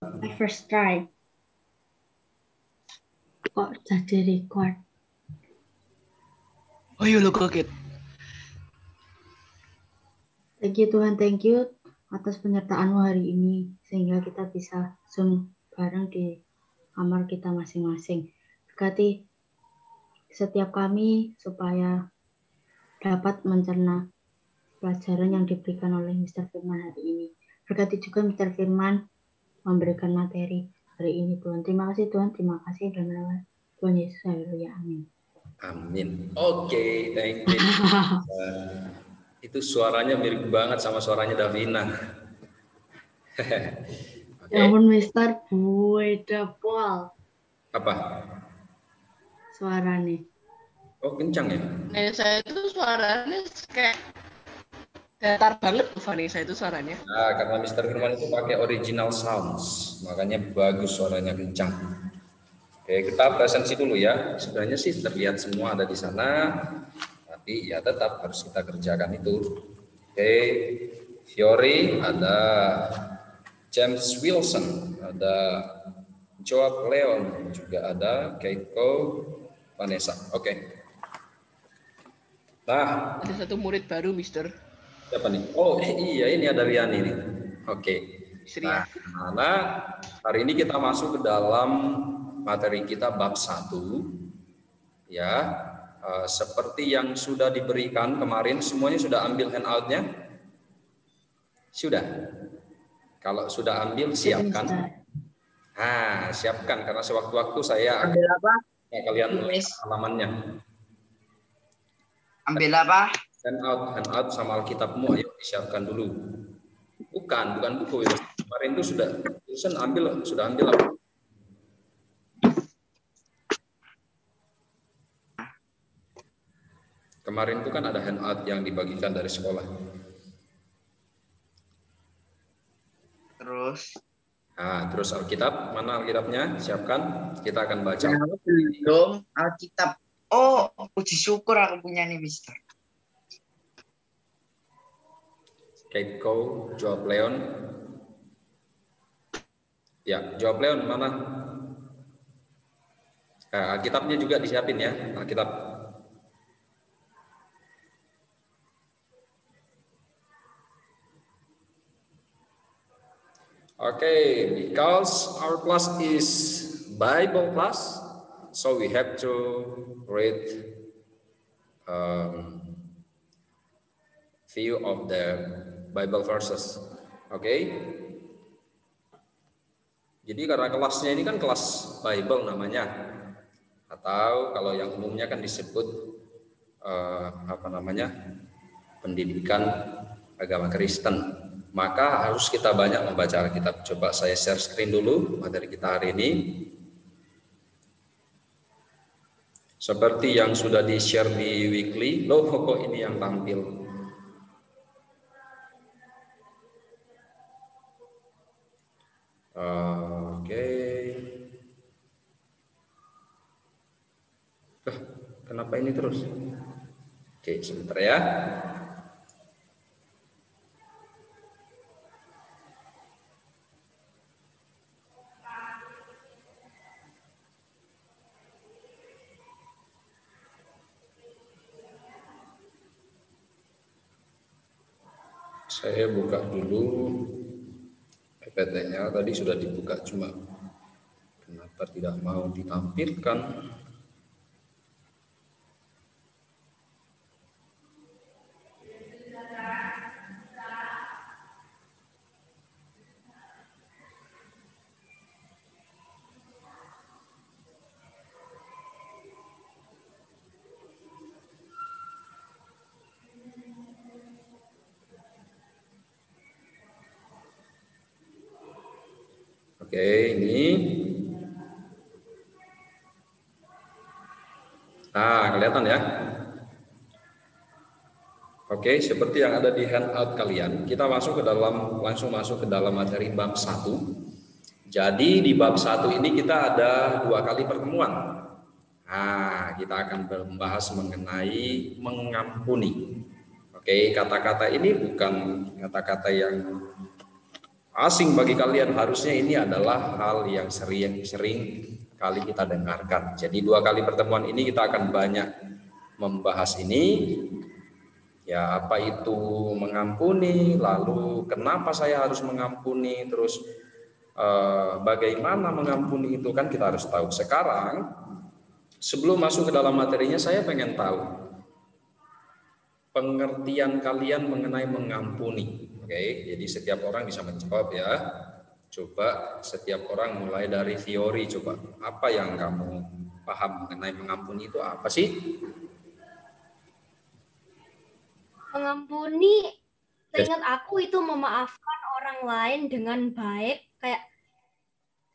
I first try. Kok jadi record? Oh iya lo kaget. Thank you Tuhan, thank you atas penyertaanmu hari ini. Sehingga kita bisa Zoom bareng di kamar kita masing-masing. Berkati setiap kami supaya dapat mencerna pelajaran yang diberikan oleh Mr. Firman hari ini. Berkati juga Mr. Firman memberikan materi hari ini Tuhan. Terima kasih Tuhan, terima kasih dan Tuhan Yesus, haleluya, amin. Amin. Oke, thank you. Itu suaranya mirip banget sama suaranya Davina. Okay. Ya ampun Mister, beda pol. Apa? Suara nih. Oh kencang ya? Saya itu suaranya kayak datar banget Fani, saya itu suaranya. Nah, karena Mr. Firman itu pakai original sounds, makanya bagus suaranya kencang. Oke, kita presensi dulu ya. Sebenarnya sih terlihat semua ada di sana, tapi ya tetap harus kita kerjakan itu. Oke, Fiori, ada James Wilson, ada Joab Leon, juga ada Keiko Vanessa. Oke. Nah, ada satu murid baru, Mister. Siapa nih? Oh, iya ini ada Riani nih. Oke. Nah, hari ini kita masuk ke dalam materi kita bab 1. Ya, seperti yang sudah diberikan kemarin, semuanya sudah ambil handout-nya? Sudah. Kalau sudah ambil, siapkan. Nah, siapkan karena sewaktu-waktu saya ambil apa? Kalian melihat halamannya. Ambil apa? Handout sama Alkitabmu, ayo disiapkan dulu. Bukan buku itu. Kemarin itu sudah ambil apa? Kemarin itu kan ada handout yang dibagikan dari sekolah. Terus Alkitab, mana Alkitabnya? Siapkan, kita akan baca. Belum Alkitab. Oh, puji syukur aku punya nih, Mister. Keiko, Joab Leon. Ya, Joab Leon mana? Alkitabnya juga disiapin ya, Alkitab. Okay, because our class is Bible class, so we have to read few of the Bible verses. Okay. Jadi karena kelasnya ini kan kelas Bible namanya, atau kalau yang umumnya kan disebut pendidikan agama Kristen. Maka harus kita banyak membaca Alkitab. Coba saya share screen dulu materi kita hari ini. Seperti yang sudah di-share di weekly, loh kok ini yang tampil. Oke. Kenapa ini terus? Oke, sebentar ya. Saya buka dulu PPT-nya, tadi sudah dibuka, cuma kenapa tidak mau ditampilkan? Oke, ini. Nah, kelihatan ya. Oke, seperti yang ada di handout kalian, kita langsung masuk ke dalam materi bab 1. Jadi di bab 1 ini kita ada 2 kali pertemuan. Nah, kita akan membahas mengenai mengampuni. Oke, kata-kata ini bukan kata-kata yang asing bagi kalian, harusnya ini adalah hal yang sering kali kita dengarkan. Jadi 2 kali pertemuan ini kita akan banyak membahas ini. Ya, apa itu mengampuni, lalu kenapa saya harus mengampuni, terus bagaimana mengampuni itu kan kita harus tahu. Sekarang sebelum masuk ke dalam materinya, saya pengen tahu pengertian kalian mengenai mengampuni. Oke, jadi setiap orang bisa menjawab ya. Coba setiap orang mulai dari teori, coba apa yang kamu paham mengenai mengampuni itu apa sih? Mengampuni, seingat aku itu memaafkan orang lain dengan baik, kayak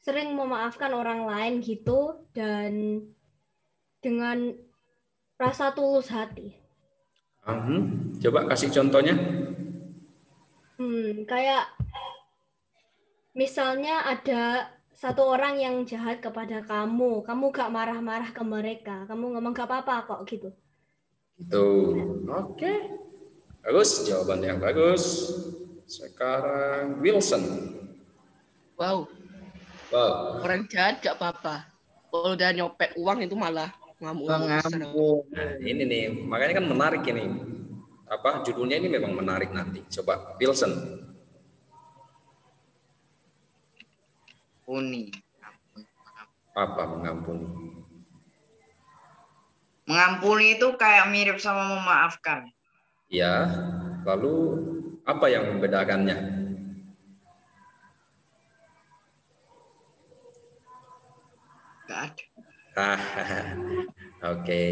sering memaafkan orang lain gitu, dan dengan rasa tulus hati. Coba kasih contohnya. Kayak misalnya ada satu orang yang jahat kepada kamu gak marah-marah ke mereka, kamu ngomong gak apa-apa kok gitu. Itu, oke. Bagus, jawaban yang bagus. Sekarang Wilson. Wow. Orang jahat gak apa-apa. Kalau udah nyopet uang itu malah ngamuk. Nah, ini nih, makanya kan menarik ini. Apa judulnya ini memang menarik nanti. Coba Wilson. Apa mengampuni? Mengampuni itu kayak mirip sama memaafkan. Ya, lalu apa yang membedakannya? Gak ada. Oke,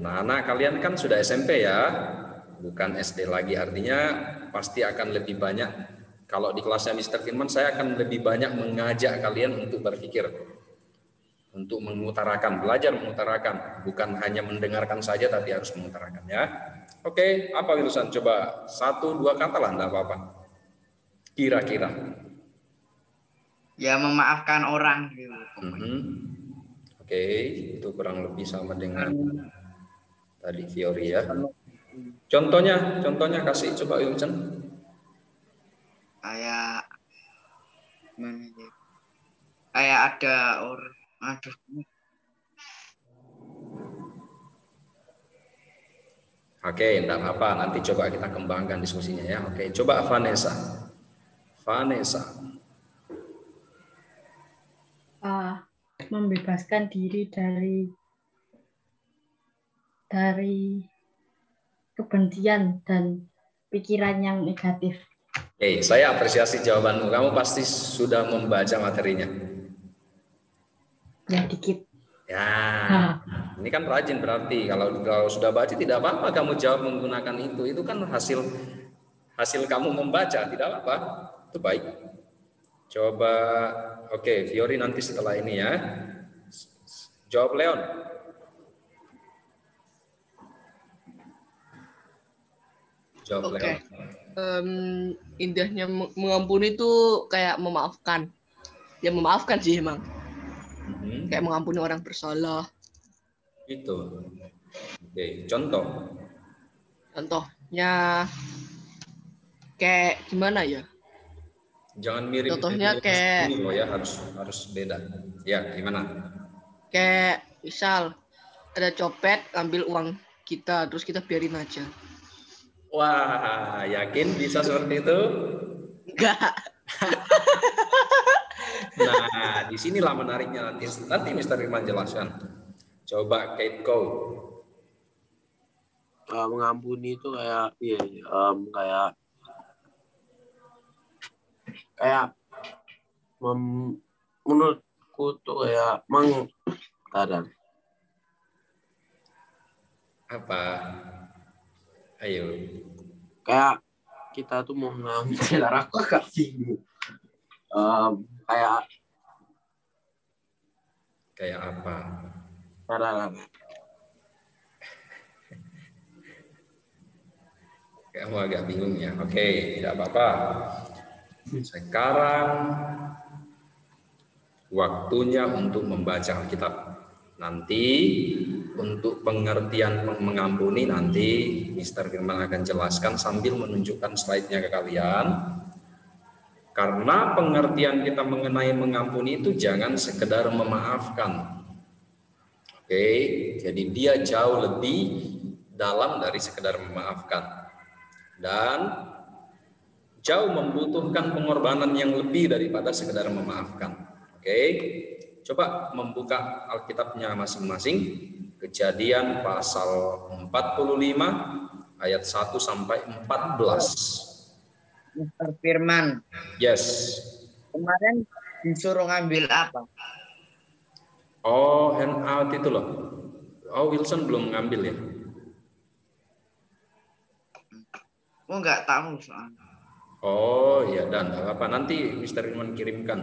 anak-anak kalian kan sudah SMP ya, bukan SD lagi, artinya pasti akan lebih banyak. Kalau di kelasnya Mr. Firman, saya akan lebih banyak mengajak kalian untuk berpikir, untuk mengutarakan, belajar mengutarakan, bukan hanya mendengarkan saja, tapi harus mengutarakan ya. Oke, apa Wilson? Coba 1-2 kata lah, enggak apa-apa. Kira-kira. Ya memaafkan orang gitu. Oke, itu kurang lebih sama dengan tadi teori ya. Contohnya kasih coba Wilson. Kayak ada orang, Oke, enggak apa, nanti coba kita kembangkan diskusinya ya. Oke, coba Vanessa. Membebaskan diri dari kebencian dan pikiran yang negatif. Oke, saya apresiasi jawabanmu. Kamu pasti sudah membaca materinya. Ya, dikit. Ya, ini kan rajin berarti. Kalau sudah baca tidak apa-apa kamu jawab menggunakan itu. Itu kan hasil kamu membaca, tidak apa-apa. Itu baik. Coba, oke, Fiori nanti setelah ini ya. Jawab Leon. Jawab Leon. Indahnya mengampuni itu kayak memaafkan. Ya memaafkan sih emang. Kayak mengampuni orang bersalah. Itu. Oke, contohnya kayak gimana ya? Jangan mirip. Contohnya kayak ya, harus beda. Ya, gimana? Kayak misal ada copet ambil uang kita, terus kita biarin aja. Wah, yakin bisa seperti itu? Enggak. Nah, disinilah menariknya nanti Mr. Firman jelaskan. Coba Kate Go. Mengampuni itu kayak menurutku tuh kayak kadang Apa? Ayo. Kayak kita tuh mau mengampuni, aku agak bingung. Kayak apa? Kamu agak bingung ya. Oke, tidak apa-apa. Sekarang waktunya untuk membaca Alkitab. Nanti untuk pengertian mengampuni nanti Mr. Firman akan jelaskan sambil menunjukkan slide-nya ke kalian. Karena pengertian kita mengenai mengampuni itu jangan sekedar memaafkan. Oke, jadi dia jauh lebih dalam dari sekedar memaafkan. Dan jauh membutuhkan pengorbanan yang lebih daripada sekedar memaafkan. Oke, coba membuka Alkitabnya masing-masing. Kejadian pasal 45 ayat 1 sampai 14. Mr. Firman, Yes. kemarin disuruh ngambil apa? Oh, handout itu loh. Oh, Wilson belum ngambil ya? Oh, nggak tahu soalnya. Oh, ya dan apa nanti Mr. Iman kirimkan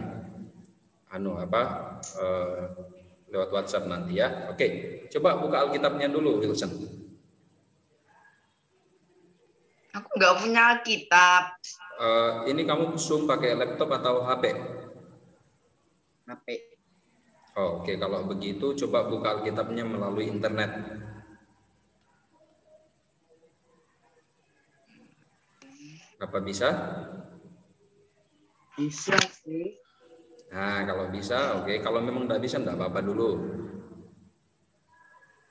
lewat WhatsApp nanti ya. Oke, coba buka Alkitabnya dulu Wilson. Aku nggak punya kitab. Ini kamu Zoom pakai laptop atau HP? HP. Oh, oke, kalau begitu coba buka Alkitabnya melalui internet. Apa bisa? Bisa sih. Nah, kalau bisa, oke. Kalau memang tidak bisa, tidak apa-apa dulu.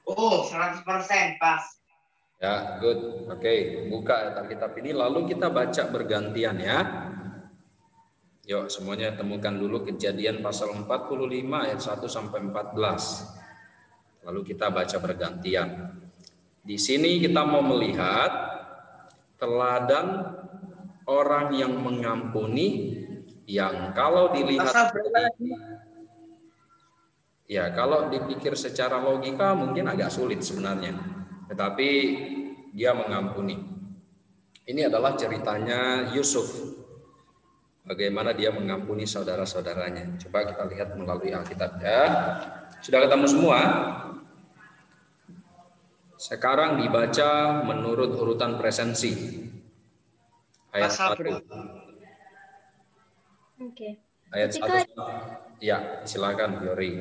Oh, 100% pas. Ya, good. Oke, buka Alkitab ini lalu kita baca bergantian ya. Yuk, semuanya temukan dulu Kejadian pasal 45 ayat 1 sampai 14. Lalu kita baca bergantian. Di sini kita mau melihat teladan orang yang mengampuni yang kalau dilihat kalau dipikir secara logika mungkin agak sulit sebenarnya. Tetapi dia mengampuni. Ini adalah ceritanya Yusuf. Bagaimana dia mengampuni saudara-saudaranya. Coba kita lihat melalui Alkitab ya. Sudah ketemu semua? Sekarang dibaca menurut urutan presensi. Ayat 1. Oke. Ayat 1. Ya, silakan Fiori.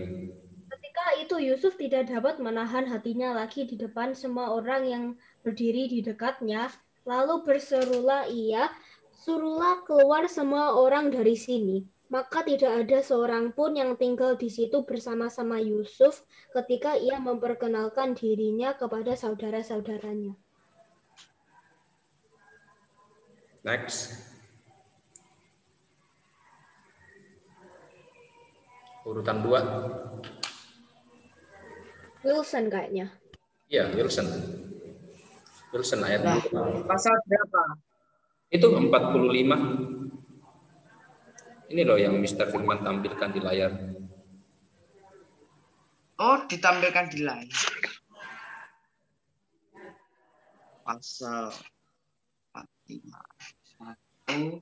Ketika itu Yusuf tidak dapat menahan hatinya lagi di depan semua orang yang berdiri di dekatnya. Lalu berserulah ia, suruhlah keluar semua orang dari sini. Maka tidak ada seorang pun yang tinggal di situ bersama-sama Yusuf ketika ia memperkenalkan dirinya kepada saudara-saudaranya. Next. Urutan 2. Wilson kayaknya. Iya, Wilson. Wilson ayat 2. Pasal berapa? Itu 45. Ini loh yang Mr. Firman tampilkan di layar. Oh, ditampilkan di layar. Pasal 45. 1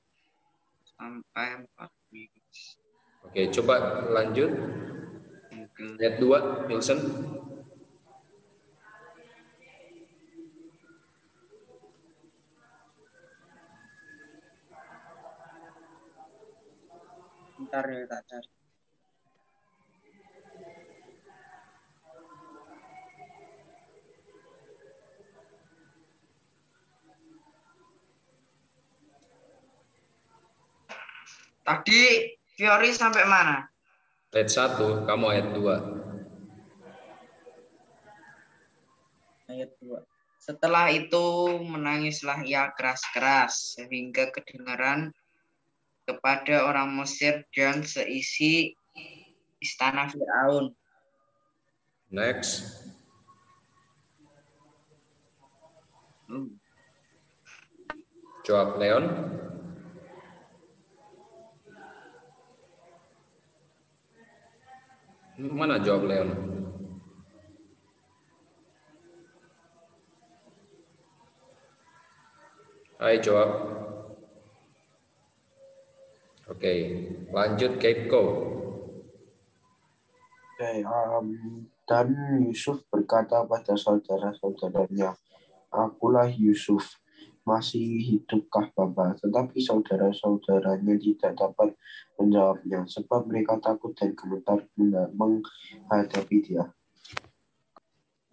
sampai 14. Oke, coba lanjut. Ayat 2, Wilson. Bentar ya, tak cari. Tadi Fiori sampai mana? Ayat 1, kamu ayat 2. Ayat 2. Setelah itu menangislah ia keras-keras sehingga kedengaran kepada orang Mesir dan seisi istana Firaun. Next. Jawab Leon. Mana jawab Leon? Hai, jawab. Oke, lanjut Keiko. Dan Yusuf berkata pada saudara-saudaranya, akulah Yusuf, masih hidupkah Bapak? Tetapi saudara-saudaranya tidak dapat menjawabnya, sebab mereka takut dan gemetar menghadapi dia.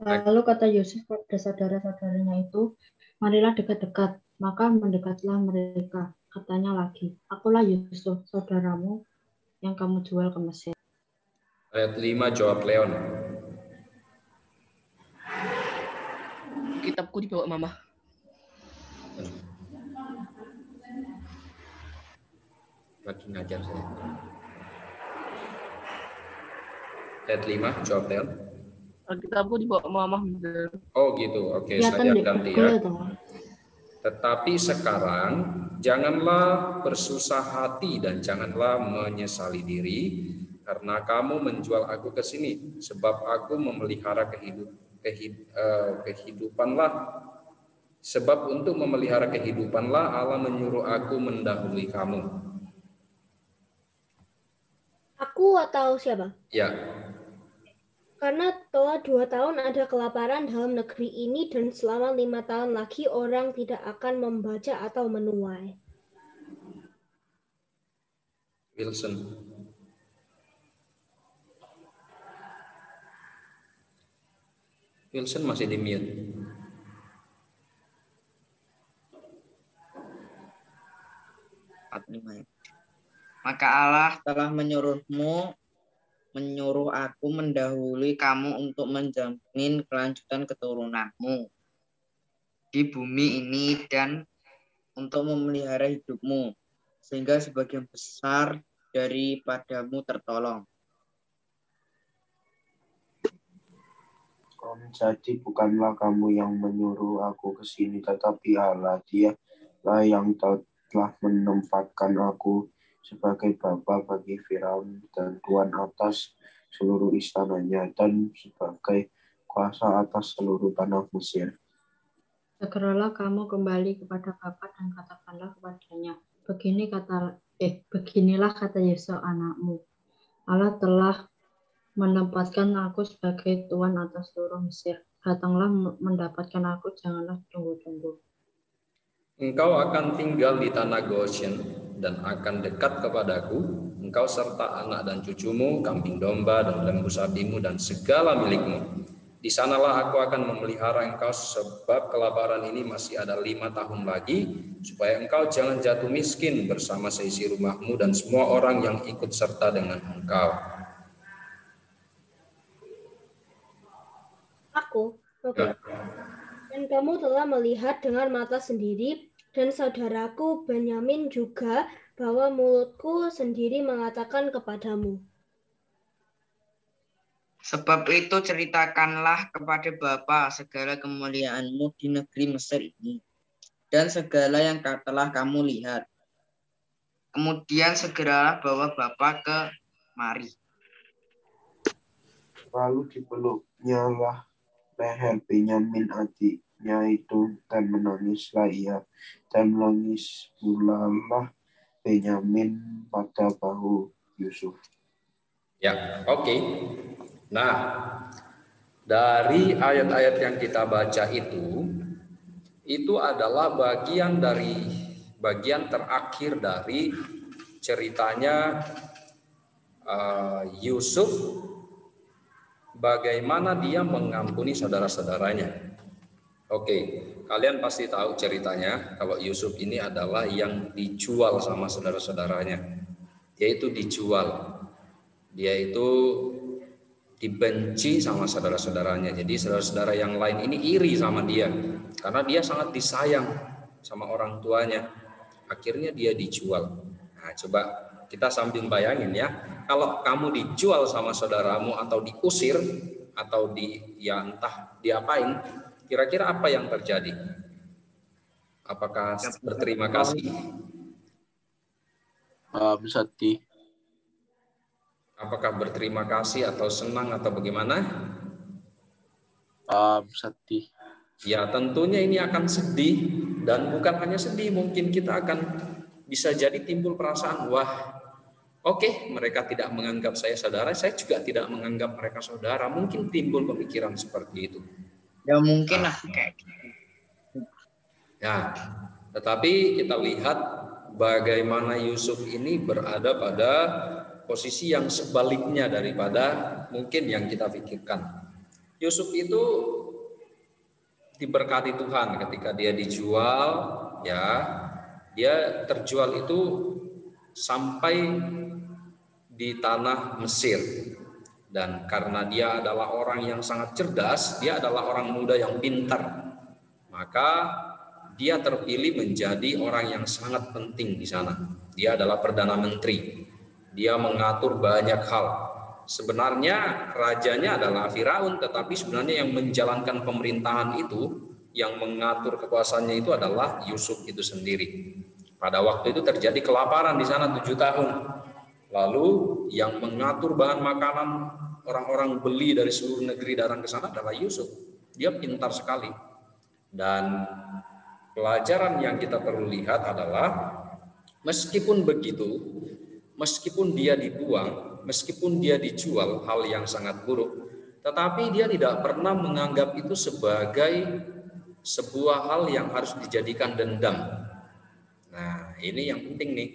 Lalu kata Yusuf pada saudara-saudaranya itu, marilah dekat-dekat. Maka mendekatlah mereka. katanya lagi, akulah Yusuf, saudaramu yang kamu jual ke Mesir. Ayat 5 jawab Leon. Kitabku dibawa mama. Lagi ngajar saya. Ayat 5 jawab Leon. Kitabku dibawa mama. Oh gitu, oke, Kelihatan saya deh, ganti Google ya. toh. Tetapi sekarang janganlah bersusah hati dan janganlah menyesali diri karena kamu menjual aku ke sini, sebab aku memelihara kehidupanlah. Sebab untuk memelihara kehidupanlah Allah menyuruh aku mendahului kamu. Aku atau siapa? Ya, Karena telah 2 tahun ada kelaparan dalam negeri ini dan selama 5 tahun lagi orang tidak akan membaca atau menuai. Wilson. Wilson masih di mute. Maka Allah telah menyuruh aku mendahului kamu untuk menjamin kelanjutan keturunanmu di bumi ini dan untuk memelihara hidupmu, sehingga sebagian besar daripadamu tertolong. Jadi bukanlah kamu yang menyuruh aku ke sini, tetapi Allah, Dialah yang telah menempatkan aku sebagai bapa bagi Firaun dan tuan atas seluruh istananya dan sebagai kuasa atas seluruh tanah Mesir. Segeralah kamu kembali kepada Bapa dan katakanlah kepadanya, beginilah kata Yusuf anakmu, Allah telah menempatkan aku sebagai tuan atas seluruh Mesir. Datanglah mendapatkan aku, janganlah tunggu-tunggu. Engkau akan tinggal di tanah Goshen dan akan dekat kepadaku, engkau serta anak dan cucumu, kambing domba dan lembu sapimu dan segala milikmu. Di sanalah aku akan memelihara engkau, sebab kelaparan ini masih ada 5 tahun lagi, supaya engkau jangan jatuh miskin bersama seisi rumahmu dan semua orang yang ikut serta dengan engkau. Aku, oke. Dan kamu telah melihat dengan mata sendiri, dan saudaraku Benyamin juga, bahwa mulutku sendiri mengatakan kepadamu. Sebab itu ceritakanlah kepada Bapa segala kemuliaanmu di negeri Mesir ini, dan segala yang telah kamu lihat. Kemudian segeralah bawa Bapa kemari. Lalu dipeluknya lah leher Benyamin adiknya itu, dan menangislah ia, dan menangis pula lah Benyamin pada bahu Yusuf. Ya, oke. Nah, dari ayat-ayat yang kita baca itu adalah bagian terakhir dari ceritanya Yusuf, bagaimana dia mengampuni saudara-saudaranya. Oke, kalian pasti tahu ceritanya kalau Yusuf ini adalah yang dijual sama saudara-saudaranya. Dia itu dijual. Dia itu dibenci sama saudara-saudaranya. Jadi saudara-saudara yang lain ini iri sama dia karena dia sangat disayang sama orang tuanya. Akhirnya dia dijual. Nah, coba kita sambil bayangin ya, kalau kamu dijual sama saudaramu atau diusir atau entah diapain, kira-kira apa yang terjadi? Apakah berterima kasih? Sedih. Apakah berterima kasih atau senang atau bagaimana? Sedih. Ya, tentunya ini akan sedih, dan bukan hanya sedih, mungkin kita akan bisa jadi timbul perasaan, wah, oke, mereka tidak menganggap saya saudara, saya juga tidak menganggap mereka saudara. Mungkin timbul pemikiran seperti itu. Ya mungkin lah kayak gitu. Ya, tetapi kita lihat bagaimana Yusuf ini berada pada posisi yang sebaliknya daripada mungkin yang kita pikirkan. Yusuf itu diberkati Tuhan ketika dia dijual, ya, Dia terjual itu sampai di tanah Mesir. Dan karena dia adalah orang yang sangat cerdas, dia adalah orang muda yang pintar, maka dia terpilih menjadi orang yang sangat penting di sana. Dia adalah Perdana Menteri. Dia mengatur banyak hal. Sebenarnya rajanya adalah Firaun, tetapi sebenarnya yang menjalankan pemerintahan itu, yang mengatur kekuasaannya itu adalah Yusuf itu sendiri. Pada waktu itu terjadi kelaparan di sana 7 tahun. Lalu yang mengatur bahan makanan, orang-orang beli dari seluruh negeri datang ke sana adalah Yusuf. Dia pintar sekali. Dan pelajaran yang kita perlu lihat adalah meskipun begitu, meskipun dia dibuang, meskipun dia dijual, hal yang sangat buruk, tetapi dia tidak pernah menganggap itu sebagai sebuah hal yang harus dijadikan dendam. Nah, ini yang penting nih.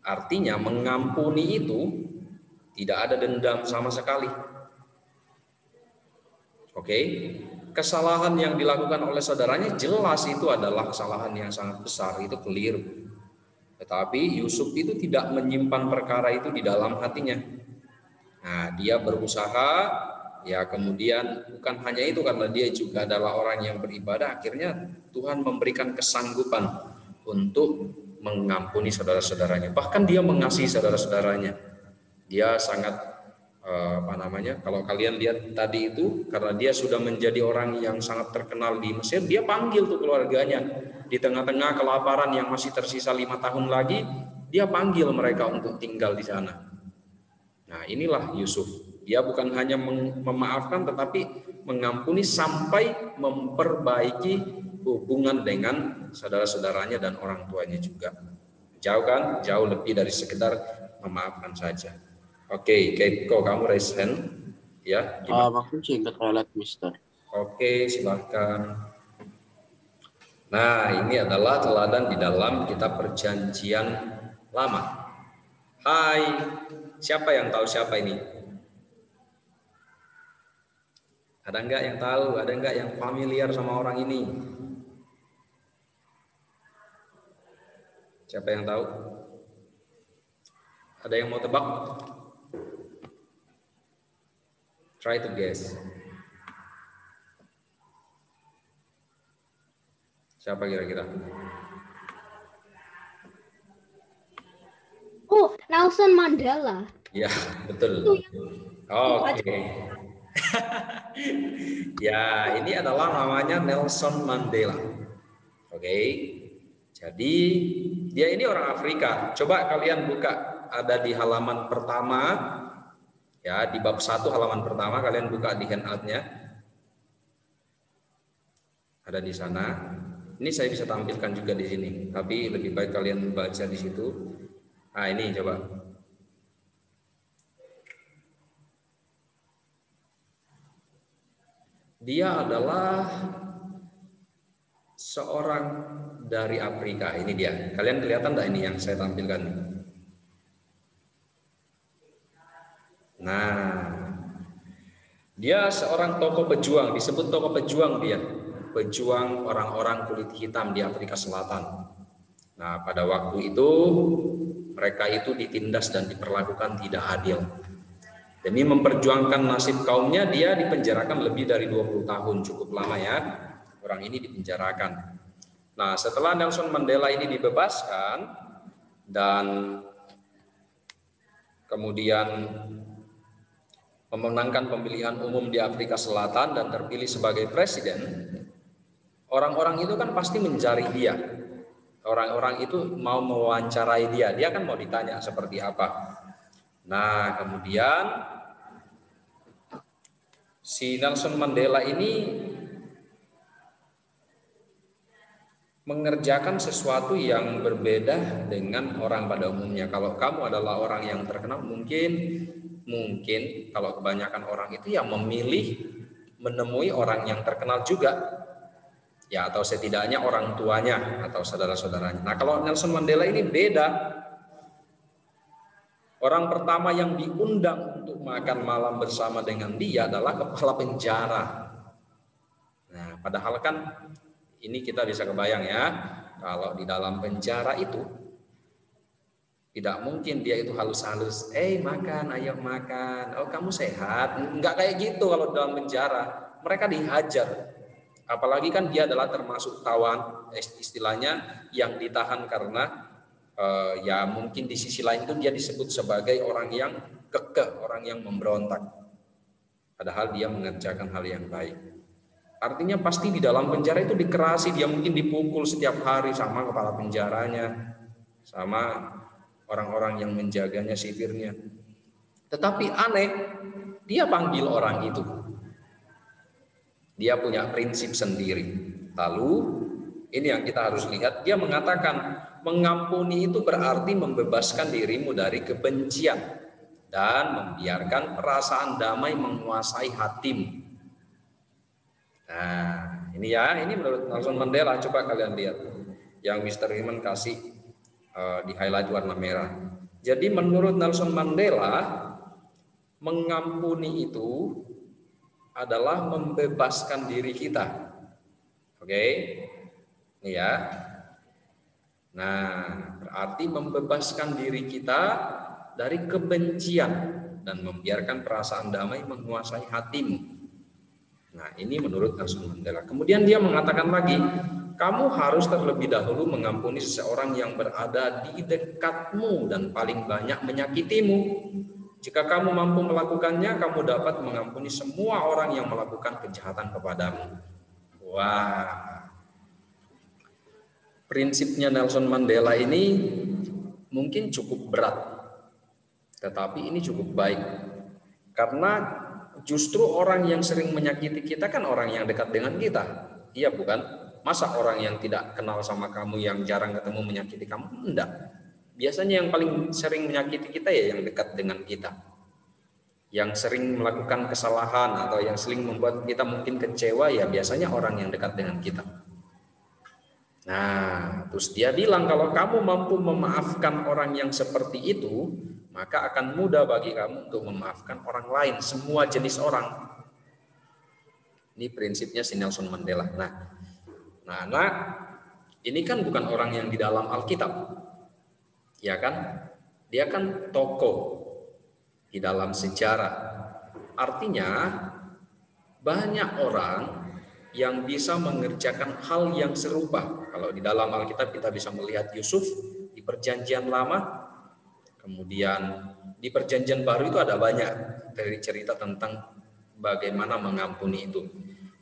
Artinya mengampuni itu tidak ada dendam sama sekali. Oke, kesalahan yang dilakukan oleh saudaranya jelas itu adalah kesalahan yang sangat besar, itu keliru. Tetapi Yusuf itu tidak menyimpan perkara itu di dalam hatinya. Nah, dia berusaha, ya kemudian bukan hanya itu, karena dia juga adalah orang yang beribadah, akhirnya Tuhan memberikan kesanggupan untuk mengampuni saudara-saudaranya. Bahkan dia mengasihi saudara-saudaranya. Dia sangat kalau kalian lihat tadi itu, karena dia sudah menjadi orang yang sangat terkenal di Mesir, dia panggil tuh keluarganya. Di tengah-tengah kelaparan yang masih tersisa 5 tahun lagi, dia panggil mereka untuk tinggal di sana. Nah, inilah Yusuf. Dia bukan hanya memaafkan, tetapi mengampuni sampai memperbaiki hubungan dengan saudara-saudaranya dan orang tuanya juga. Jauh kan? Jauh lebih dari sekedar memaafkan saja. Oke, Keiko, kamu raise hand. Ya. Maksud sih ke toilet, Mister. Oke, silakan. Nah, ini adalah teladan di dalam kitab Perjanjian Lama. Hai, siapa yang tahu siapa ini? Ada enggak yang tahu? Ada enggak yang familiar sama orang ini? Siapa yang tahu? Ada yang mau tebak? Try to guess. Siapa kira-kira? Oh, Nelson Mandela. Ya, betul. Oke. Ya, ini adalah namanya Nelson Mandela. Oke. Jadi dia ini orang Afrika. Coba kalian buka, ada di halaman pertama, ya di bab 1 halaman pertama, kalian buka di handout-nya. Ada di sana. Ini saya bisa tampilkan juga di sini, tapi lebih baik kalian baca di situ. Nah, ini coba. Dia adalah seorang dari Afrika. Ini dia. Kalian kelihatan enggak ini yang saya tampilkan? Nah, dia seorang tokoh pejuang, disebut tokoh pejuang dia. Pejuang orang-orang kulit hitam di Afrika Selatan. Nah, pada waktu itu mereka itu ditindas dan diperlakukan tidak adil. Demi memperjuangkan nasib kaumnya, dia dipenjarakan lebih dari 20 tahun, cukup lama ya. Orang ini dipenjarakan. Nah, setelah Nelson Mandela ini dibebaskan dan kemudian memenangkan pemilihan umum di Afrika Selatan dan terpilih sebagai presiden, orang-orang itu kan pasti mencari dia. Orang-orang itu mau mewawancarai dia. Dia kan mau ditanya seperti apa. Nah, kemudian si Nelson Mandela ini mengerjakan sesuatu yang berbeda dengan orang pada umumnya. Kalau kamu adalah orang yang terkenal, mungkin kalau kebanyakan orang itu yang memilih menemui orang yang terkenal juga, ya, atau setidaknya orang tuanya atau saudara-saudaranya. Nah, kalau Nelson Mandela ini beda. Orang pertama yang diundang untuk makan malam bersama dengan dia adalah kepala penjara. Nah, padahal kan ini kita bisa kebayang ya, kalau di dalam penjara itu tidak mungkin dia itu halus-halus, makan, ayo makan, oh kamu sehat. Enggak kayak gitu kalau dalam penjara. Mereka dihajar. Apalagi kan dia adalah termasuk tawan, istilahnya yang ditahan karena ya mungkin di sisi lain itu dia disebut sebagai orang yang kekeh, orang yang memberontak. Padahal dia mengerjakan hal yang baik. Artinya pasti di dalam penjara itu dikerasi, dia mungkin dipukul setiap hari sama kepala penjaranya, sama orang-orang yang menjaganya, sipirnya. Tetapi aneh, dia panggil orang itu. Dia punya prinsip sendiri. Lalu ini yang kita harus lihat, dia mengatakan mengampuni itu berarti membebaskan dirimu dari kebencian dan membiarkan perasaan damai menguasai hatimu. Nah, ini menurut Nelson Mandela. Coba kalian lihat yang Mr. Raymond kasih di highlight warna merah. Jadi menurut Nelson Mandela, mengampuni itu adalah membebaskan diri kita. Oke? Ini ya. Nah, berarti membebaskan diri kita dari kebencian dan membiarkan perasaan damai menguasai hatimu. Nah, ini menurut Nelson Mandela. Kemudian dia mengatakan lagi, kamu harus terlebih dahulu mengampuni seseorang yang berada di dekatmu dan paling banyak menyakitimu. Jika kamu mampu melakukannya, kamu dapat mengampuni semua orang yang melakukan kejahatan kepadamu. Wah, prinsipnya Nelson Mandela ini mungkin cukup berat, tetapi ini cukup baik. Karena justru orang yang sering menyakiti kita kan orang yang dekat dengan kita. Iya bukan? Masa orang yang tidak kenal sama kamu, yang jarang ketemu menyakiti kamu? Enggak. Biasanya yang paling sering menyakiti kita ya yang dekat dengan kita. Yang sering melakukan kesalahan atau yang sering membuat kita mungkin kecewa ya biasanya orang yang dekat dengan kita. Nah, terus dia bilang kalau kamu mampu memaafkan orang yang seperti itu, maka akan mudah bagi kamu untuk memaafkan orang lain, semua jenis orang. Ini prinsipnya si Nelson Mandela. Nah, ini kan bukan orang yang di dalam Alkitab. Ya kan? Dia kan tokoh di dalam sejarah. Artinya banyak orang yang bisa mengerjakan hal yang serupa. Kalau di dalam Alkitab kita bisa melihat Yusuf di Perjanjian Lama, kemudian di Perjanjian Baru itu ada banyak dari cerita tentang bagaimana mengampuni itu.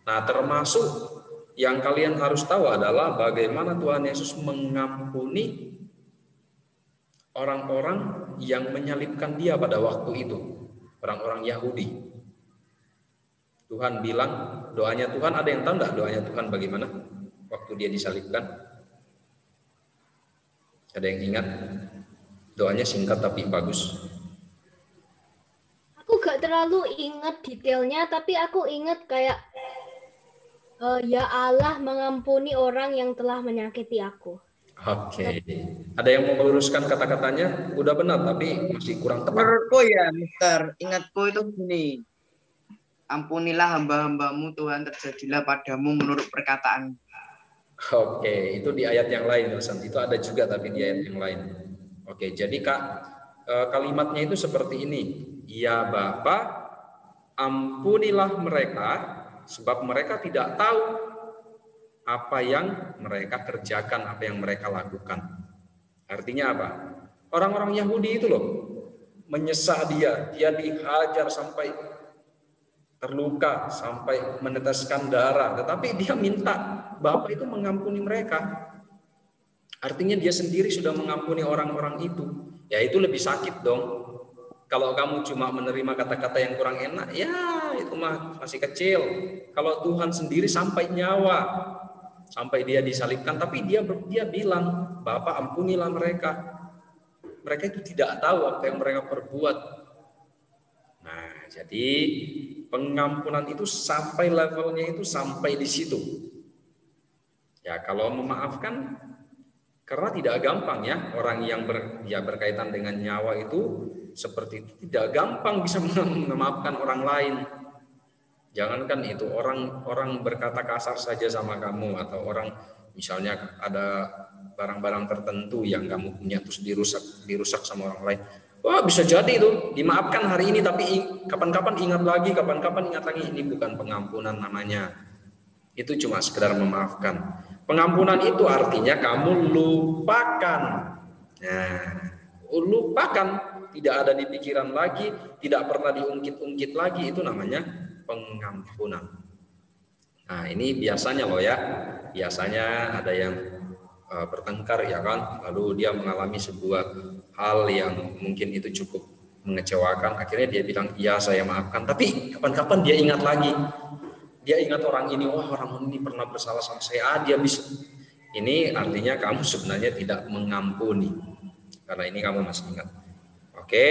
Nah, termasuk yang kalian harus tahu adalah bagaimana Tuhan Yesus mengampuni orang-orang yang menyalibkan dia pada waktu itu, orang-orang Yahudi. Tuhan bilang, doanya Tuhan, ada yang tahu enggak doanya Tuhan bagaimana waktu dia disalibkan? Ada yang ingat? Doanya singkat tapi bagus. Aku gak terlalu ingat detailnya, tapi aku ingat kayak ya Allah mengampuni orang yang telah menyakiti aku. Oke. Ada yang mau meluruskan kata-katanya? Udah benar tapi masih kurang tepat. Menurutku ya, Mister, ingatku itu gini. Ampunilah hamba-hambamu Tuhan, terjadilah padamu menurut perkataan. Oke, itu di ayat yang lain, Nelson. Itu ada juga tapi di ayat yang lain. Oke, jadi kalimatnya itu seperti ini. Ya Bapa, ampunilah mereka sebab mereka tidak tahu apa yang mereka kerjakan, apa yang mereka lakukan. Artinya apa? Orang-orang Yahudi itu loh menyesah dia dihajar sampai terluka, sampai meneteskan darah, tetapi dia minta Bapa itu mengampuni mereka. Artinya dia sendiri sudah mengampuni orang-orang itu. Ya itu lebih sakit dong. Kalau kamu cuma menerima kata-kata yang kurang enak, ya itu mah masih kecil. Kalau Tuhan sendiri sampai nyawa, sampai dia disalibkan, tapi dia bilang, Bapa ampunilah mereka. Mereka itu tidak tahu apa yang mereka perbuat. Nah, jadi pengampunan itu sampai levelnya itu sampai di situ. Ya, kalau memaafkan, karena tidak gampang ya, orang yang berkaitan dengan nyawa itu seperti itu tidak gampang bisa memaafkan orang lain. Jangankan itu, orang berkata kasar saja sama kamu, atau orang Misalnya ada barang-barang tertentu yang kamu punya terus dirusak sama orang lain. Wah, bisa jadi itu dimaafkan hari ini tapi kapan-kapan ingat lagi, ini bukan pengampunan namanya. Itu cuma sekedar memaafkan. Pengampunan itu artinya kamu lupakan. Nah, lupakan, tidak ada di pikiran lagi, tidak pernah diungkit-ungkit lagi, itu namanya pengampunan. Nah, ini biasanya loh ya. Biasanya ada yang bertengkar ya kan, lalu dia mengalami sebuah hal yang mungkin itu cukup mengecewakan, akhirnya dia bilang iya saya maafkan, tapi kapan-kapan dia ingat lagi, dia ingat orang ini, wah orang ini pernah bersalah sama saya, dia bisa. Ini artinya kamu sebenarnya tidak mengampuni, karena ini kamu masih ingat. Oke,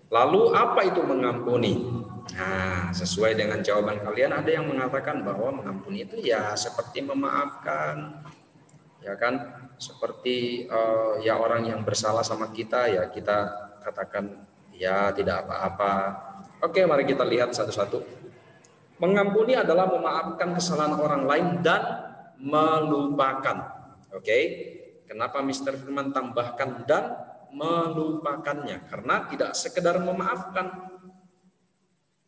lalu apa itu mengampuni? Nah, sesuai dengan jawaban kalian, ada yang mengatakan bahwa mengampuni itu ya seperti memaafkan, ya kan, seperti ya orang yang bersalah sama kita, ya kita katakan ya tidak apa-apa. Oke, mari kita lihat satu-satu. Mengampuni adalah memaafkan kesalahan orang lain dan melupakan. Oke, kenapa Mr. Firman tambahkan dan melupakannya? Karena tidak sekedar memaafkan.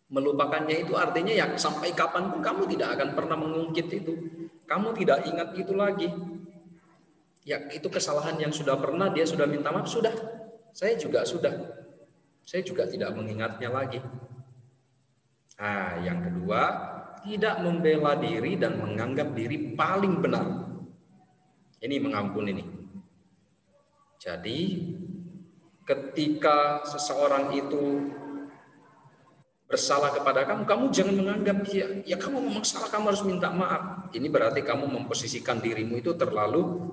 Melupakannya itu artinya ya sampai kapanpun kamu tidak akan pernah mengungkit itu. Kamu tidak ingat itu lagi. Ya itu kesalahan yang sudah pernah, dia sudah minta maaf, sudah. Saya juga tidak mengingatnya lagi. Nah, yang kedua, tidak membela diri dan menganggap diri paling benar. Ini mengampuni nih. Jadi ketika seseorang itu bersalah kepada kamu, kamu jangan menganggap ya kamu memang salah, kamu harus minta maaf. Ini berarti kamu memposisikan dirimu itu terlalu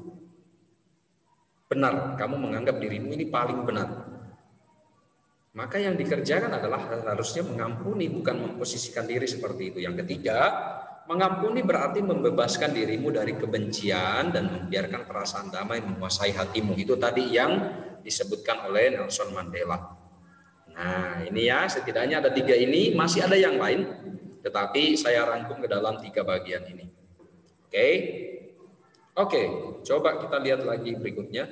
benar, kamu menganggap dirimu ini paling benar. Maka yang dikerjakan adalah harusnya mengampuni, bukan memposisikan diri seperti itu. Yang ketiga, mengampuni berarti membebaskan dirimu dari kebencian dan membiarkan perasaan damai menguasai hatimu. Itu tadi yang disebutkan oleh Nelson Mandela. Nah, ini ya, setidaknya ada 3 ini, masih ada yang lain, tetapi saya rangkum ke dalam 3 bagian ini. Oke, coba kita lihat lagi berikutnya.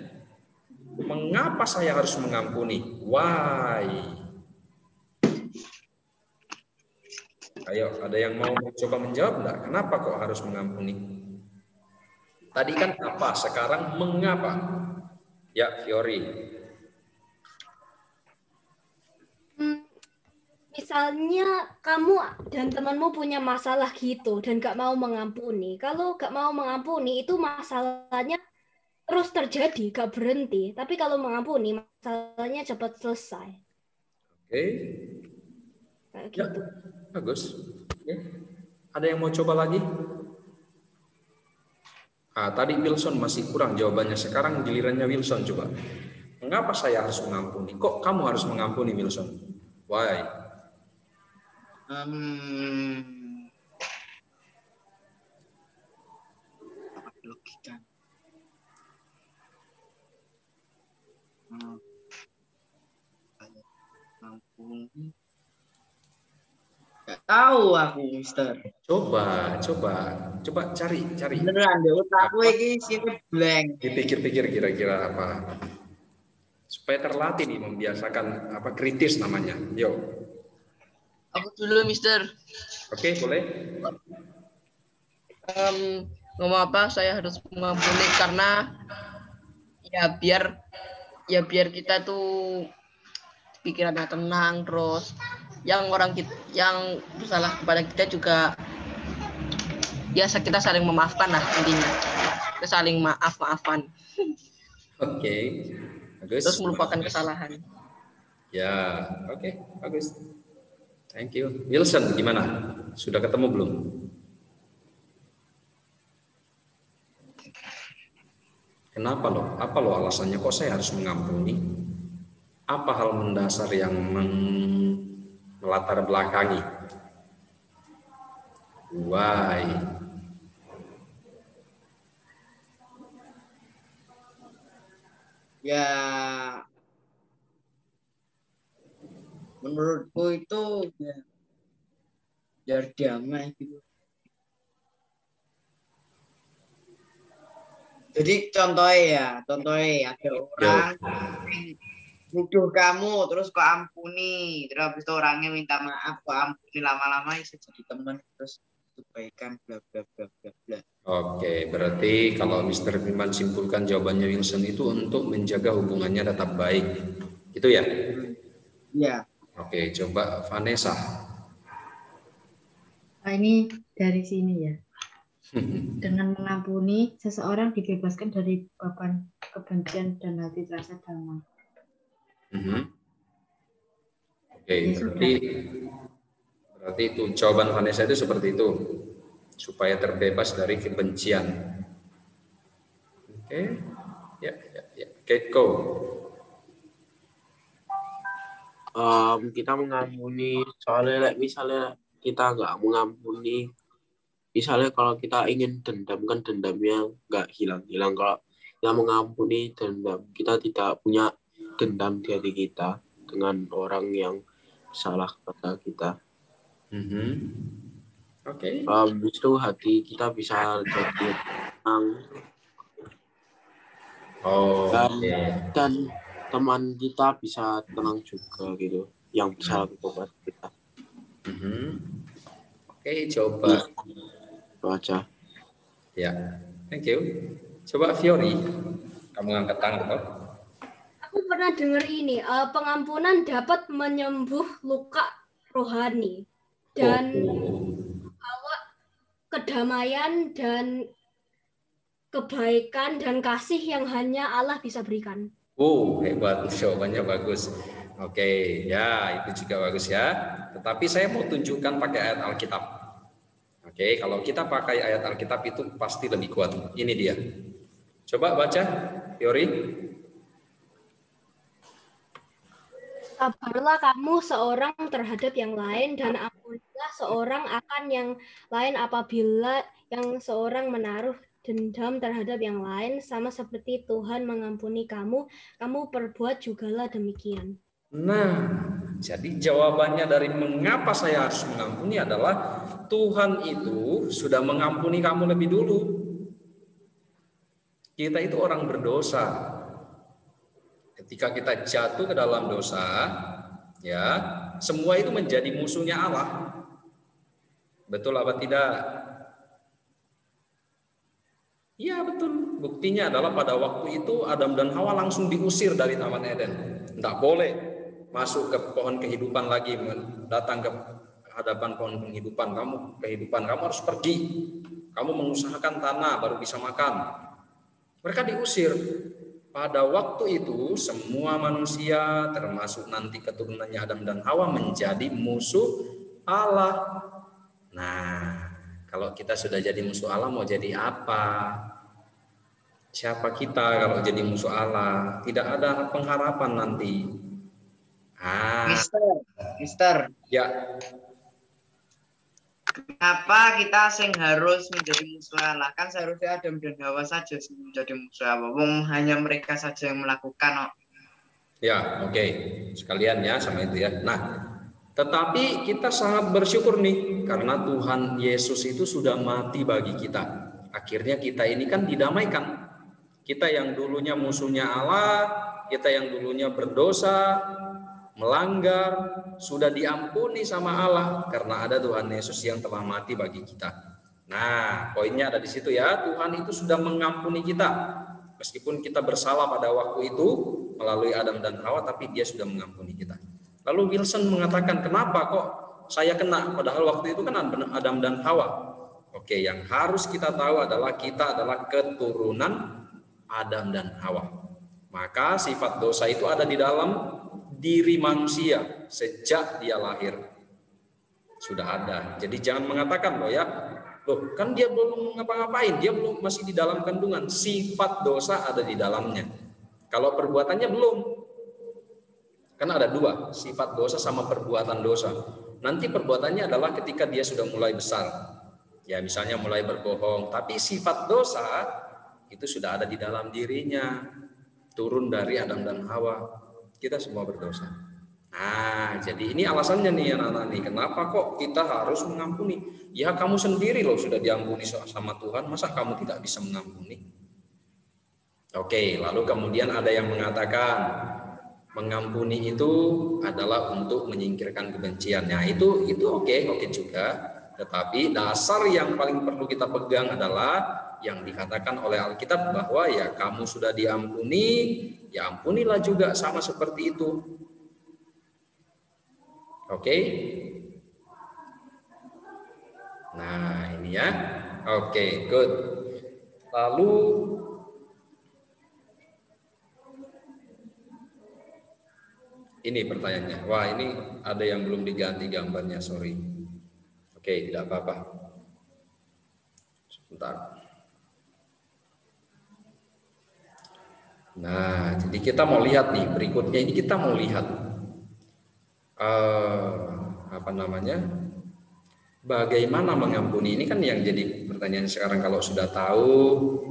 Mengapa saya harus mengampuni? Why? Ayo, ada yang mau coba menjawab enggak? Kenapa kok harus mengampuni? Tadi kan apa, sekarang mengapa? Ya, Fiori. Misalnya kamu dan temanmu punya masalah gitu dan gak mau mengampuni. Kalau gak mau mengampuni itu masalahnya terus terjadi, gak berhenti. Tapi kalau mengampuni masalahnya cepat selesai. Oke. Kayak Ya, gitu. bagus. Oke. Ada yang mau coba lagi? Tadi Wilson masih kurang jawabannya. Sekarang gilirannya Wilson, coba. Mengapa saya harus mengampuni? Kok kamu harus mengampuni, Wilson? Why? Logika. Mengampuni. Gak tahu aku, Mister. Coba cari. Beneran deh, otakku ini sini blank. Dipikir-pikir kira-kira apa. Supaya terlatih nih, membiasakan apa kritis namanya. Yuk. Aku dulu, Mister. Oke, boleh. Ngomong apa? Saya harus mengampuni karena ya biar kita tuh pikirannya tenang, terus yang bersalah kepada kita juga biasa kita saling memaafkan lah intinya. Kita saling maafan. Oke. Bagus. Terus melupakan kesalahan. Ya, oke, bagus. Thank you. Wilson, gimana? Sudah ketemu belum? Kenapa loh? Apa loh alasannya kok saya harus mengampuni? Apa hal mendasar yang melatar belakangi? Why? Ya, menurutku itu ya, biar damai gitu. Jadi contohnya ada orang nuduh kamu, terus kok ampuni, terus habis itu orangnya minta maaf, kok ampuni, lama-lama bisa jadi teman, terus kebaikan, bla bla bla bla bla. Oke, berarti kalau Mr. Firman simpulkan jawabannya Wilson itu untuk menjaga hubungannya tetap baik, gitu ya? Iya. Oke, coba Vanessa. Ini dari sini ya. Dengan mengampuni, seseorang dibebaskan dari beban kebencian dan hati rasa damai. Oke, berarti itu jawaban Vanessa itu seperti itu, supaya terbebas dari kebencian. Oke, ya. Keiko. Kita mengampuni, soalnya misalnya kita nggak mengampuni, misalnya kalau kita ingin dendam, kan dendamnya nggak hilang-hilang. Kalau kita mengampuni dendam, kita tidak punya dendam di hati kita dengan orang yang salah pada kita. Oke. Itu hati kita bisa jadi tenang. Dan teman kita bisa tenang juga gitu, yang bisa membuat kita. Oke, coba. Baca. Ya, thank you. Coba Fiori, kamu angkat tangan kok. Aku pernah dengar ini, pengampunan dapat menyembuh luka rohani dan bawa kedamaian dan kebaikan dan kasih yang hanya Allah bisa berikan. Hebat, jawabannya bagus. Oke, ya itu juga bagus ya. Tetapi saya mau tunjukkan pakai ayat Alkitab. Oke, kalau kita pakai ayat Alkitab itu pasti lebih kuat. Ini dia. Coba baca, Fiori. Sabarlah kamu seorang terhadap yang lain dan ampunilah seorang akan yang lain apabila yang seorang menaruh dendam terhadap yang lain, sama seperti Tuhan mengampuni kamu perbuat jugalah demikian. Nah, jadi jawabannya dari mengapa saya harus mengampuni adalah Tuhan itu sudah mengampuni kamu lebih dulu. Kita itu orang berdosa. Ketika kita jatuh ke dalam dosa, ya, semua itu menjadi musuhnya Allah. Betul apa tidak? Iya betul. Buktinya adalah pada waktu itu Adam dan Hawa langsung diusir dari Taman Eden. Tidak boleh masuk ke pohon kehidupan lagi, datang ke hadapan pohon kehidupan. Kehidupan kamu harus pergi. Kamu mengusahakan tanah baru bisa makan. Mereka diusir. Pada waktu itu semua manusia termasuk nanti keturunannya Adam dan Hawa menjadi musuh Allah. Nah, kalau kita sudah jadi musuh Allah mau jadi apa? Siapa kita kalau jadi musuh Allah? Tidak ada pengharapan nanti. Mister. Ya. Kenapa kita harus menjadi musuh Allah? Kan seharusnya Adam dan Hawa saja menjadi musuh Allah. Hanya mereka saja yang melakukan. Ya, oke. Sekalian ya sama itu ya. Nah, tetapi kita sangat bersyukur nih karena Tuhan Yesus itu sudah mati bagi kita. Akhirnya kita ini kan didamaikan. Kita yang dulunya musuhnya Allah, kita yang dulunya berdosa, melanggar, sudah diampuni sama Allah karena ada Tuhan Yesus yang telah mati bagi kita. Nah, poinnya ada di situ ya. Tuhan itu sudah mengampuni kita. Meskipun kita bersalah pada waktu itu melalui Adam dan Hawa, tapi Dia sudah mengampuni kita. Lalu Wilson mengatakan, kenapa kok saya kena? Padahal waktu itu kan Adam dan Hawa. Oke, yang harus kita tahu adalah kita adalah keturunan Adam dan Hawa. Maka sifat dosa itu ada di dalam diri manusia sejak dia lahir. Sudah ada. Jadi jangan mengatakan loh kan dia belum ngapa-ngapain, dia belum masih di dalam kandungan. Sifat dosa ada di dalamnya. Kalau perbuatannya belum. Kan ada dua, sifat dosa sama perbuatan dosa. Nanti perbuatannya adalah ketika dia sudah mulai besar. Ya misalnya mulai berbohong, tapi sifat dosa itu sudah ada di dalam dirinya. Turun dari Adam dan Hawa. Kita semua berdosa. Nah, jadi ini alasannya nih anak-anak nih. Kenapa kok kita harus mengampuni? Ya kamu sendiri loh sudah diampuni sama Tuhan. Masa kamu tidak bisa mengampuni? Oke, lalu kemudian ada yang mengatakan mengampuni itu adalah untuk menyingkirkan kebencian. Nah, itu oke juga. Tetapi dasar yang paling perlu kita pegang adalah yang dikatakan oleh Alkitab bahwa ya kamu sudah diampuni, ya ampunilah juga sama seperti itu. Oke. Nah, ini ya. Oke, good. Lalu ini pertanyaannya. Wah, ini ada yang belum diganti gambarnya, sorry. Oke, tidak apa-apa. Sebentar. Nah, jadi kita mau lihat nih, berikutnya ini kita mau lihat bagaimana mengampuni. Ini kan yang jadi pertanyaan sekarang. Kalau sudah tahu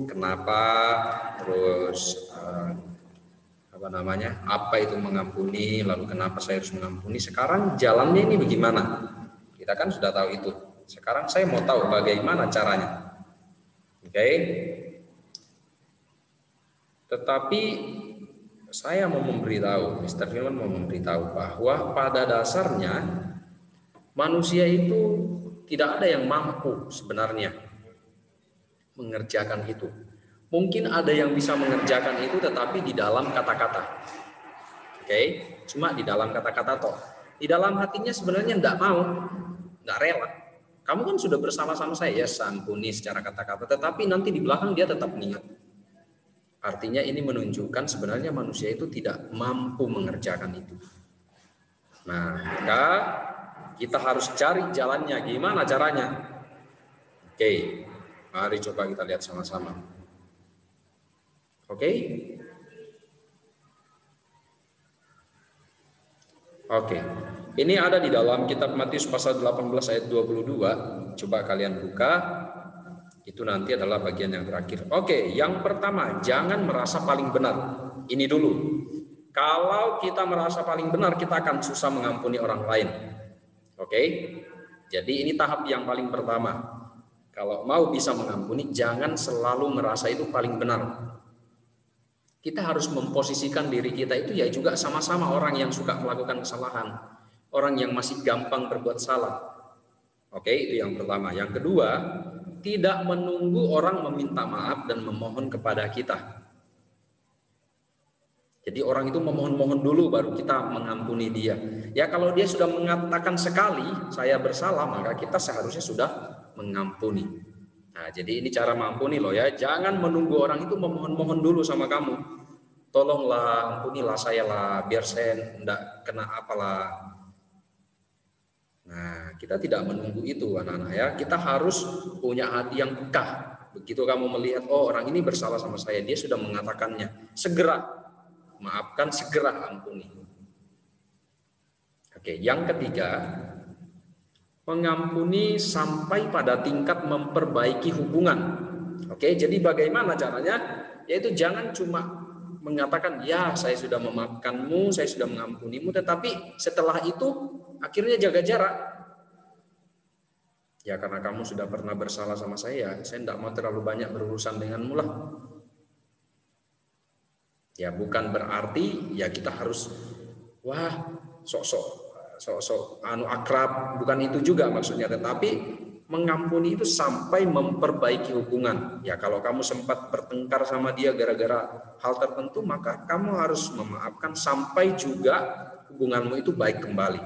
kenapa, terus apa itu mengampuni, lalu kenapa saya harus mengampuni, sekarang jalannya ini bagaimana? Kita kan sudah tahu itu. Sekarang saya mau tahu bagaimana caranya. Oke. Tetapi saya mau memberitahu, Mr. Firman mau memberitahu bahwa pada dasarnya manusia itu tidak ada yang mampu sebenarnya mengerjakan itu. Mungkin ada yang bisa mengerjakan itu tetapi di dalam kata-kata. Oke, cuma di dalam kata-kata toh. Di dalam hatinya sebenarnya enggak mau, enggak rela. Kamu kan sudah bersama-sama saya, ya ampuni secara kata-kata, tetapi nanti di belakang dia tetap niat. Artinya ini menunjukkan sebenarnya manusia itu tidak mampu mengerjakan itu. Nah, maka kita harus cari jalannya. Gimana caranya? Oke, mari coba kita lihat sama-sama. Oke. Ini ada di dalam kitab Matius pasal 18 ayat 22. Coba kalian buka. Itu nanti adalah bagian yang terakhir. Oke, yang pertama, jangan merasa paling benar. Ini dulu. Kalau kita merasa paling benar, kita akan susah mengampuni orang lain. Oke. Jadi ini tahap yang paling pertama. Kalau mau bisa mengampuni, jangan selalu merasa itu paling benar. Kita harus memposisikan diri kita itu ya juga sama-sama orang yang suka melakukan kesalahan, orang yang masih gampang berbuat salah. Oke, itu yang pertama. Yang kedua, tidak menunggu orang meminta maaf dan memohon kepada kita. Jadi orang itu memohon-mohon dulu baru kita mengampuni dia. Ya kalau dia sudah mengatakan sekali saya bersalah, maka kita seharusnya sudah mengampuni. Nah, jadi ini cara mengampuni loh ya. Jangan menunggu orang itu memohon-mohon dulu sama kamu. Tolonglah, ampunilah saya lah, biar saya enggak kena apalah. Nah, kita tidak menunggu itu anak-anak ya. Kita harus punya hati yang peka. Begitu kamu melihat, oh orang ini bersalah sama saya, dia sudah mengatakannya, segera maafkan, segera ampuni. Oke, yang ketiga, mengampuni sampai pada tingkat memperbaiki hubungan. Oke, jadi bagaimana caranya? Yaitu jangan cuma mengatakan, ya saya sudah memaafkanmu, saya sudah mengampunimu, tetapi setelah itu akhirnya jaga jarak. Ya karena kamu sudah pernah bersalah sama saya tidak mau terlalu banyak berurusan denganmu lah. Ya bukan berarti ya kita harus sok-sok akrab, bukan itu juga maksudnya, tetapi mengampuni itu sampai memperbaiki hubungan. Ya kalau kamu sempat bertengkar sama dia gara-gara hal tertentu, maka kamu harus memaafkan sampai juga hubunganmu itu baik kembali.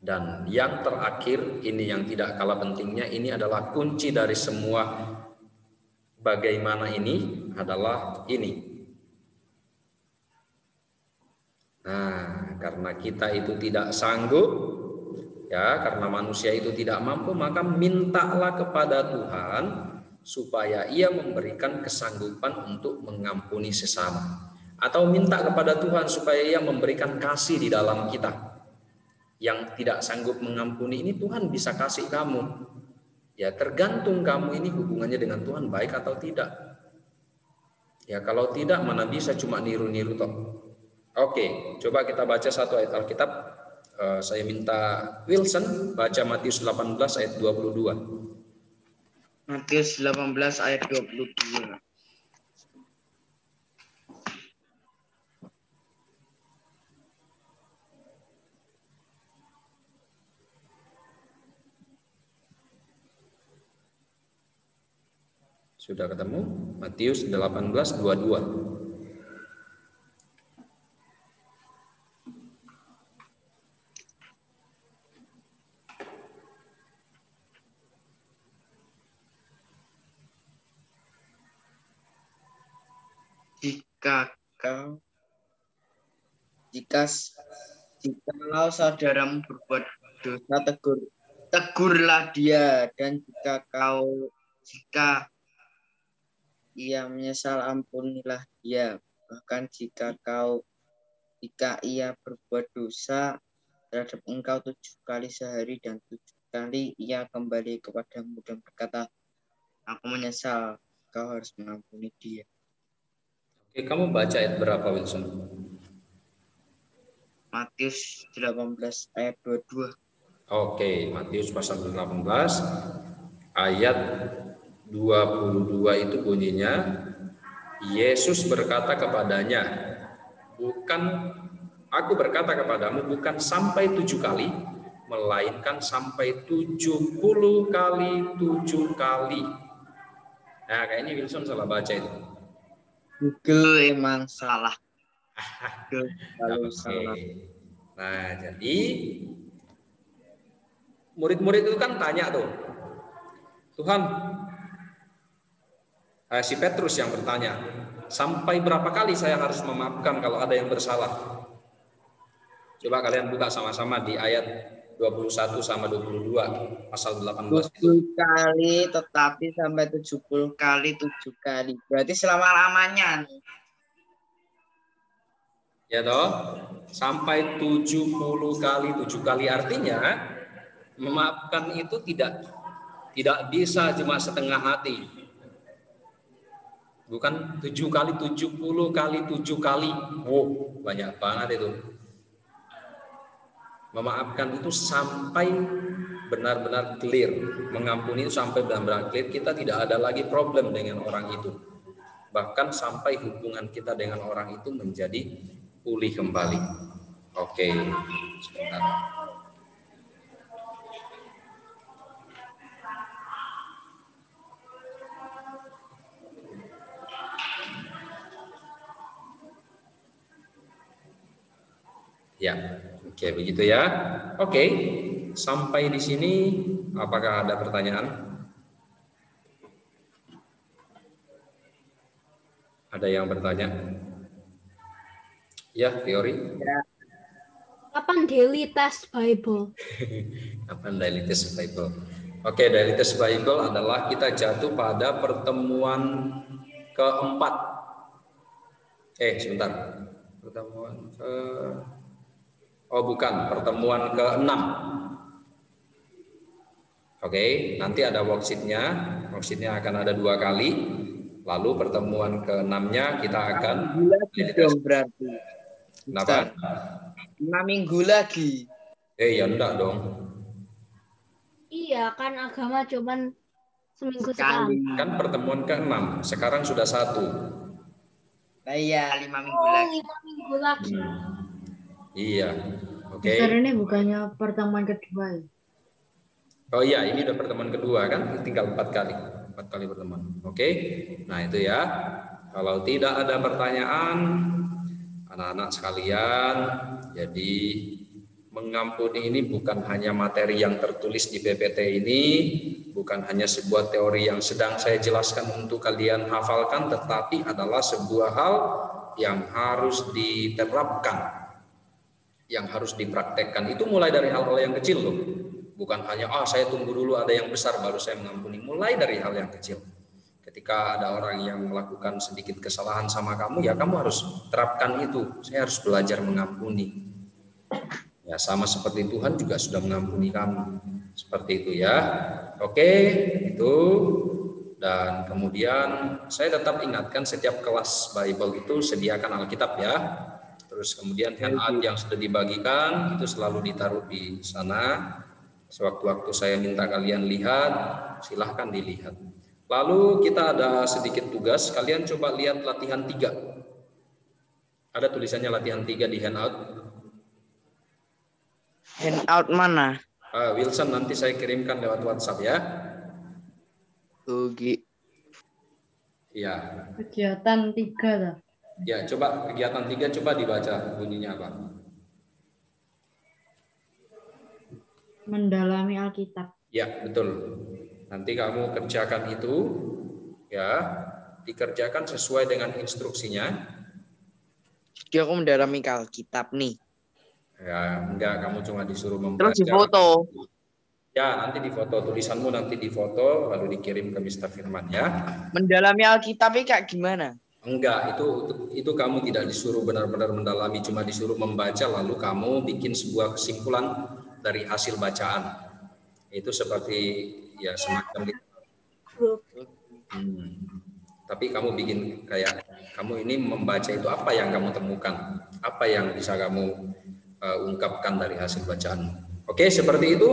Dan yang terakhir, ini yang tidak kalah pentingnya, ini adalah kunci dari semua bagaimana ini adalah ini. Nah, karena kita itu tidak sanggup, ya, karena manusia itu tidak mampu, maka mintalah kepada Tuhan supaya Ia memberikan kesanggupan untuk mengampuni sesama. Atau minta kepada Tuhan supaya Ia memberikan kasih di dalam kita. Yang tidak sanggup mengampuni ini Tuhan bisa kasih kamu. Ya, tergantung kamu ini hubungannya dengan Tuhan baik atau tidak. Ya, kalau tidak mana bisa cuma niru-niru toh. Oke, coba kita baca satu ayat Alkitab. Saya minta Wilson baca Matius 18 ayat 22. Matius 18 ayat 22. Sudah ketemu? Matius 18:22. Jikalau saudaramu berbuat dosa, tegurlah dia, dan jika ia menyesal, ampunilah dia. Bahkan jika ia berbuat dosa terhadap engkau 7 kali sehari dan 7 kali ia kembali kepadamu dan berkata, aku menyesal, kau harus mengampuni dia. Oke, kamu baca ayat berapa, Wilson? Matius 18 ayat 22. Oke, Matius pasal 18 ayat 22 itu bunyinya, Yesus berkata kepadanya, aku berkata kepadamu bukan sampai 7 kali, melainkan sampai 70 kali 7 kali. Nah, kayaknya Wilson salah baca itu. Google emang salah. Salah. Nah, jadi murid-murid itu kan tanya tuh, Tuhan, si Petrus yang bertanya, sampai berapa kali saya harus memaafkan kalau ada yang bersalah? Coba kalian buka sama-sama di ayat 21 sama 22 pasal 18 itu. 7 kali tetapi sampai 70 kali 7 kali. Berarti selama-lamanya. Ya toh, sampai 70 kali 7 kali, artinya memaafkan itu tidak bisa cuma setengah hati. Bukan 7 kali 70 kali 7 kali. Wow, banyak banget itu. Memaafkan itu sampai benar-benar clear. Mengampuni itu sampai benar-benar clear. Kita tidak ada lagi problem dengan orang itu. Bahkan sampai hubungan kita dengan orang itu menjadi pulih kembali. Oke, sebentar. Ya, oke, begitu ya. Oke, sampai di sini apakah ada pertanyaan? Ada yang bertanya? Ya, teori. Kapan daily test Bible? Kapan daily test Bible? Oke, daily test Bible adalah kita jatuh pada pertemuan keempat. Sebentar. Pertemuan ke-6. Oke, nanti ada worksheetnya. Worksheetnya akan ada 2 kali. Lalu pertemuan ke-6-nya kita akan berarti. Kenapa? 6 minggu lagi. Ya enggak dong. Iya, kan agama cuman seminggu sekali. Kan pertemuan ke-6, sekarang sudah 1. Nah, iya, 5 minggu lagi. 5 minggu lagi. Iya. Oke. Ini bukannya pertemuan kedua ya? Oh iya, ini udah pertemuan kedua kan, tinggal 4 kali. 4 kali pertemuan. Oke. Nah, itu ya. Kalau tidak ada pertanyaan, anak-anak sekalian, jadi mengampuni ini bukan hanya materi yang tertulis di PPT ini, bukan hanya sebuah teori yang sedang saya jelaskan untuk kalian hafalkan, tetapi adalah sebuah hal yang harus diterapkan, yang harus dipraktekkan. Itu mulai dari hal-hal yang kecil loh. Bukan hanya saya tunggu dulu ada yang besar baru saya mengampuni. Mulai dari hal yang kecil. Ketika ada orang yang melakukan sedikit kesalahan sama kamu, ya kamu harus terapkan itu. Saya harus belajar mengampuni. Ya, sama seperti Tuhan juga sudah mengampuni kamu. Seperti itu ya. Oke, itu. Dan kemudian saya tetap ingatkan setiap kelas Bible itu sediakan Alkitab ya. Terus kemudian handout yang sudah dibagikan itu selalu ditaruh di sana. Sewaktu-waktu saya minta kalian lihat, silahkan dilihat. Lalu kita ada sedikit tugas, kalian coba lihat latihan 3. Ada tulisannya latihan 3 di handout. Handout mana? Wilson, nanti saya kirimkan lewat WhatsApp ya. Oke. Ya. Kegiatan 3 lah. Ya, coba kegiatan 3 coba dibaca bunyinya apa? Mendalami Alkitab. Ya, betul. Nanti kamu kerjakan itu, ya, dikerjakan sesuai dengan instruksinya. Jadi aku mendalami Alkitab nih. Ya, enggak, kamu cuma disuruh membaca. Terus difoto. Ya, nanti difoto, tulisanmu nanti difoto, lalu dikirim ke Mr. Firman ya. Mendalami Alkitab kayak gimana? Enggak, itu kamu tidak disuruh benar-benar mendalami, cuma disuruh membaca, lalu kamu bikin sebuah kesimpulan dari hasil bacaan. Itu seperti ya semacam tapi kamu bikin kayak kamu ini membaca itu apa yang kamu temukan, apa yang bisa kamu ungkapkan dari hasil bacaan. Oke, seperti itu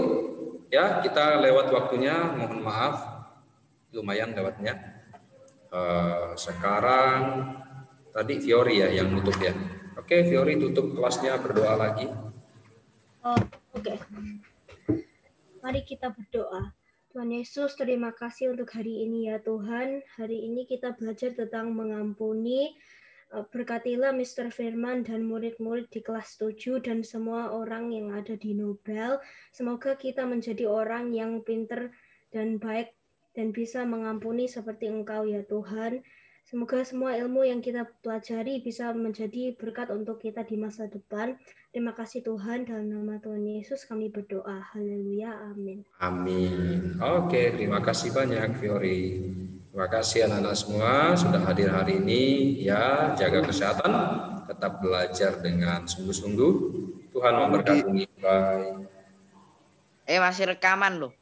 ya, kita lewat waktunya, mohon maaf, lumayan lewatnya. Sekarang tadi Fiori ya yang nutup ya. Oke, Fiori tutup kelasnya, berdoa lagi. Oke. Mari kita berdoa. Tuhan Yesus, terima kasih untuk hari ini ya Tuhan. Hari ini kita belajar tentang mengampuni. Berkatilah Mr. Firman dan murid-murid di kelas 7 dan semua orang yang ada di Nobel. Semoga kita menjadi orang yang pintar dan baik dan bisa mengampuni seperti Engkau ya Tuhan. Semoga semua ilmu yang kita pelajari bisa menjadi berkat untuk kita di masa depan. Terima kasih Tuhan, dalam nama Tuhan Yesus kami berdoa. Haleluya, amin. Amin. Oke, terima kasih banyak Fiori. Terima kasih anak-anak semua sudah hadir hari ini. Ya, jaga kesehatan, tetap belajar dengan sungguh-sungguh. Tuhan memberkati. Bye. Masih rekaman loh.